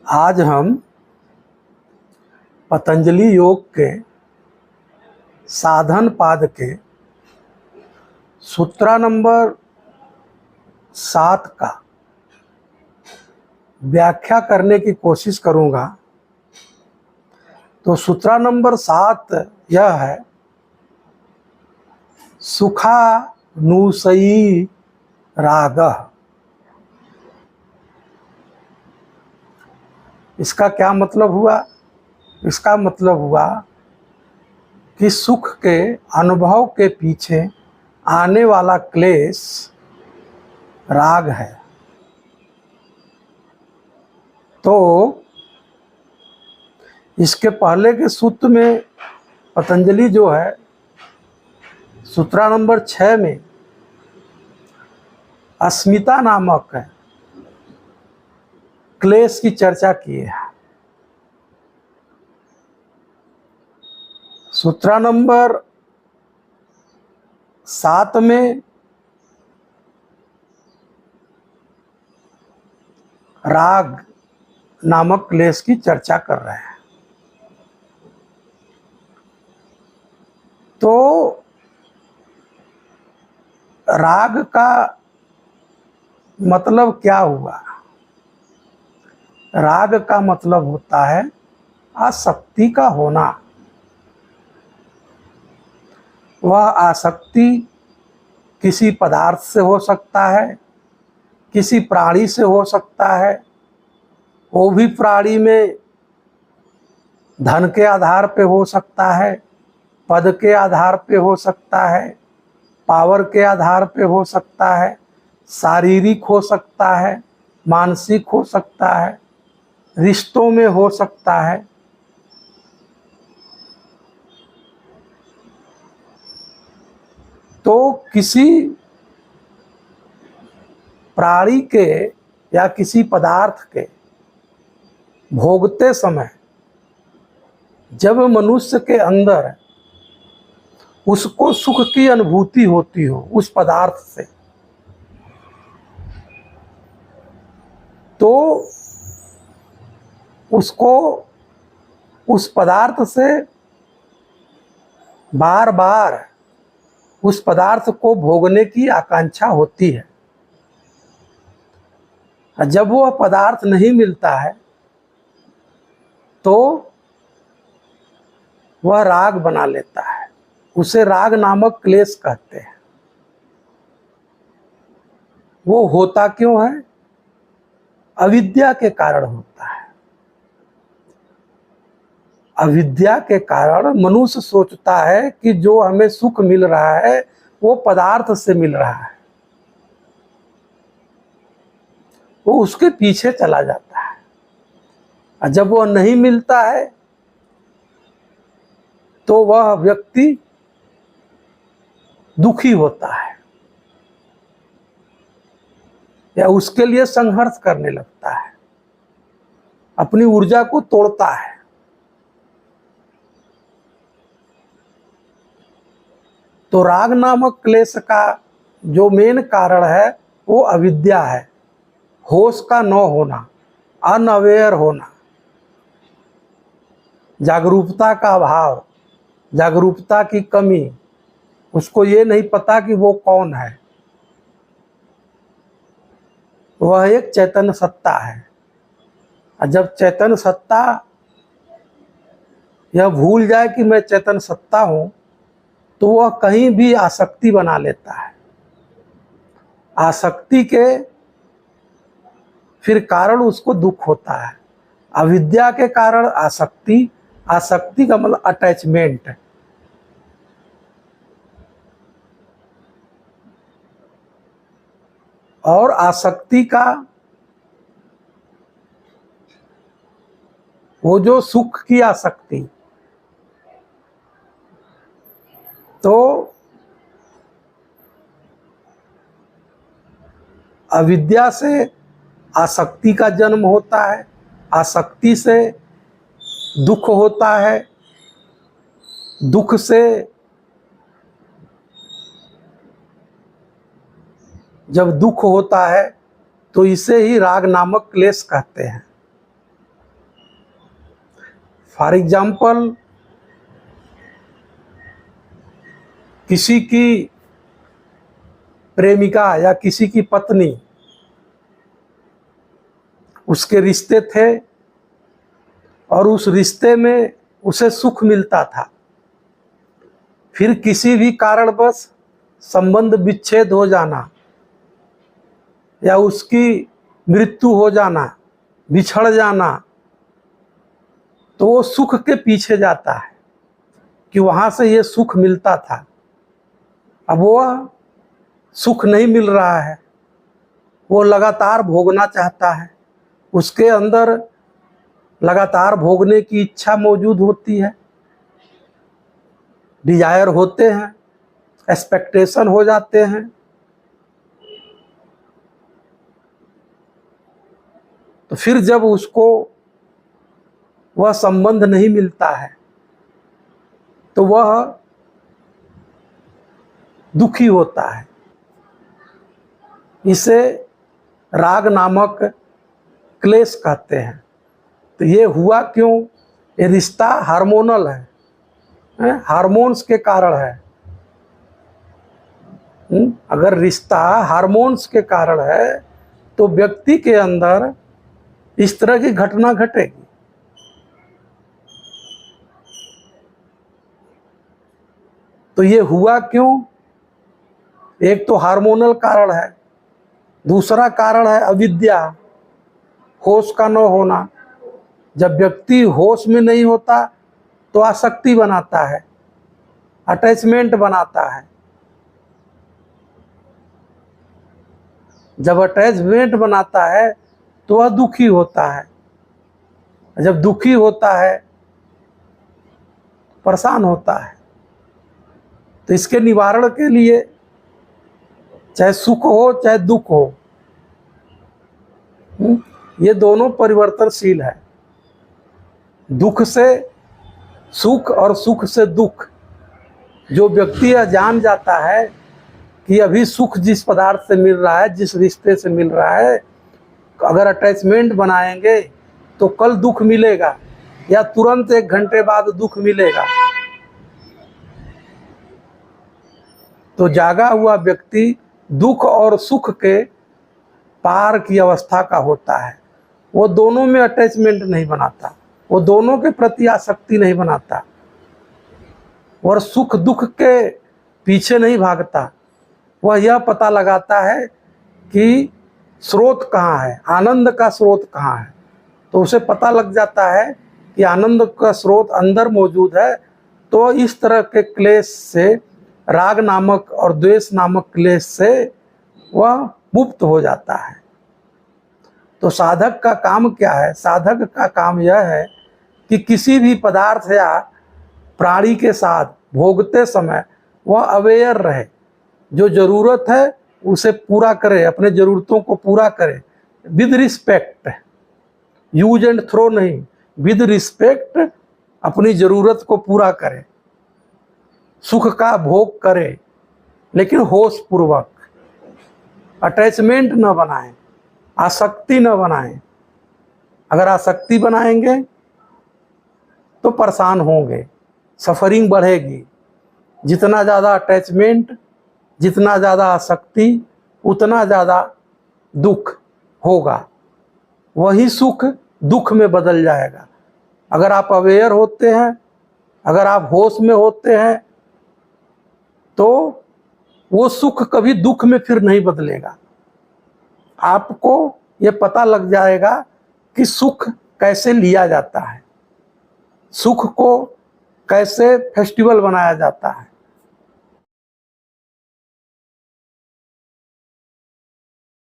आज हम पतंजलि योग के साधन पाद के सूत्र नंबर 7 का व्याख्या करने की कोशिश करूंगा। तो सूत्र नंबर 7 यह है, सुखानुसयी रागः। इसका क्या मतलब हुआ? इसका मतलब हुआ कि सुख के अनुभव के पीछे आने वाला क्लेश राग है। तो इसके पहले के सूत्र में पतंजलि जो है सूत्र नंबर 6 में अस्मिता नामक क्लेश की चर्चा की है। सूत्र नंबर 7 में राग नामक क्लेश की चर्चा कर रहे हैं। तो राग का मतलब क्या हुआ? राग का मतलब होता है आसक्ति का होना। वह आसक्ति किसी पदार्थ से हो सकता है, किसी प्राणी से हो सकता है। वो भी प्राणी में धन के आधार पे हो सकता है, पद के आधार पे हो सकता है, पावर के आधार पे हो सकता है, शारीरिक हो सकता है, मानसिक हो सकता है, रिश्तों में हो सकता है। तो किसी प्राणी के या किसी पदार्थ के भोगते समय जब मनुष्य के अंदर उसको सुख की अनुभूति होती हो उस पदार्थ से, तो उसको उस पदार्थ से बार बार उस पदार्थ को भोगने की आकांक्षा होती है। जब वह पदार्थ नहीं मिलता है तो वह राग बना लेता है। उसे राग नामक क्लेश कहते हैं। वो होता क्यों है? अविद्या के कारण होता है। अविद्या के कारण मनुष्य सोचता है कि जो हमें सुख मिल रहा है वो पदार्थ से मिल रहा है। वो उसके पीछे चला जाता है और जब वह नहीं मिलता है तो वह व्यक्ति दुखी होता है या उसके लिए संघर्ष करने लगता है, अपनी ऊर्जा को तोड़ता है। तो राग नामक क्लेश का जो मेन कारण है वो अविद्या है, होश का न होना, अनअवेयर होना, जागरूकता का अभाव, जागरूकता की कमी। उसको ये नहीं पता कि वो कौन है। वह एक चैतन्य सत्ता है। और जब चैतन्य सत्ता यह भूल जाए कि मैं चैतन्य सत्ता हूं तो वह कहीं भी आसक्ति बना लेता है। आसक्ति के फिर कारण उसको दुख होता है। अविद्या के कारण आसक्ति, आसक्ति का मतलब अटैचमेंट। और आसक्ति का वो जो सुख की आसक्ति, तो अविद्या से आसक्ति का जन्म होता है, आसक्ति से दुख होता है, दुख से जब दुख होता है तो इसे ही राग नामक क्लेश कहते हैं। फॉर एग्जाम्पल, किसी की प्रेमिका या किसी की पत्नी, उसके रिश्ते थे और उस रिश्ते में उसे सुख मिलता था, फिर किसी भी कारणवश संबंध विच्छेद हो जाना या उसकी मृत्यु हो जाना, बिछड़ जाना, तो वो सुख के पीछे जाता है कि वहाँ से ये सुख मिलता था। अब वो सुख नहीं मिल रहा है, वो लगातार भोगना चाहता है, उसके अंदर लगातार भोगने की इच्छा मौजूद होती है, डिजायर होते हैं, एक्सपेक्टेशन हो जाते हैं। तो फिर जब उसको वह संबंध नहीं मिलता है तो वह दुखी होता है। इसे राग नामक क्लेश कहते हैं। तो ये हुआ क्यों? ये रिश्ता हार्मोनल है, हार्मोन्स के कारण है। अगर रिश्ता हार्मोन्स के कारण है तो व्यक्ति के अंदर इस तरह की घटना घटेगी। तो ये हुआ क्यों? एक तो हार्मोनल कारण है, दूसरा कारण है अविद्या, होश का न होना। जब व्यक्ति होश में नहीं होता तो आसक्ति बनाता है, अटैचमेंट बनाता है। जब अटैचमेंट बनाता है तो वह दुखी होता है, जब दुखी होता है परेशान होता है। तो इसके निवारण के लिए चाहे सुख हो चाहे दुख हो, ये दोनों परिवर्तनशील है। दुख से सुख और सुख से दुख। जो व्यक्ति यह जान जाता है कि अभी सुख जिस पदार्थ से मिल रहा है, जिस रिश्ते से मिल रहा है, अगर अटैचमेंट बनाएंगे तो कल दुख मिलेगा या तुरंत 1 घंटे बाद दुख मिलेगा। तो जागा हुआ व्यक्ति दुख और सुख के पार की अवस्था का होता है। वो दोनों में अटैचमेंट नहीं बनाता, वो दोनों के प्रति आसक्ति नहीं बनाता और सुख दुख के पीछे नहीं भागता। वह यह पता लगाता है कि स्रोत कहाँ है, आनंद का स्रोत कहाँ है। तो उसे पता लग जाता है कि आनंद का स्रोत अंदर मौजूद है। तो इस तरह के क्लेश से, राग नामक और द्वेष नामक क्लेश से वह मुक्त हो जाता है। तो साधक का काम क्या है? साधक का काम यह है कि किसी भी पदार्थ या प्राणी के साथ भोगते समय वह अवेयर रहे, जो ज़रूरत है उसे पूरा करे, अपने ज़रूरतों को पूरा करे with respect, use and throw नहीं, विद रिस्पेक्ट अपनी ज़रूरत को पूरा करे, सुख का भोग करे लेकिन होश पूर्वक। अटैचमेंट न बनाएं, आसक्ति न बनाएं। अगर आसक्ति बनाएंगे तो परेशान होंगे, सफरिंग बढ़ेगी। जितना ज़्यादा अटैचमेंट, जितना ज़्यादा आसक्ति, उतना ज़्यादा दुख होगा। वही सुख दुख में बदल जाएगा। अगर आप अवेयर होते हैं, अगर आप होश में होते हैं, तो वो सुख कभी दुख में फिर नहीं बदलेगा। आपको ये पता लग जाएगा कि सुख कैसे लिया जाता है, सुख को कैसे फेस्टिवल बनाया जाता है।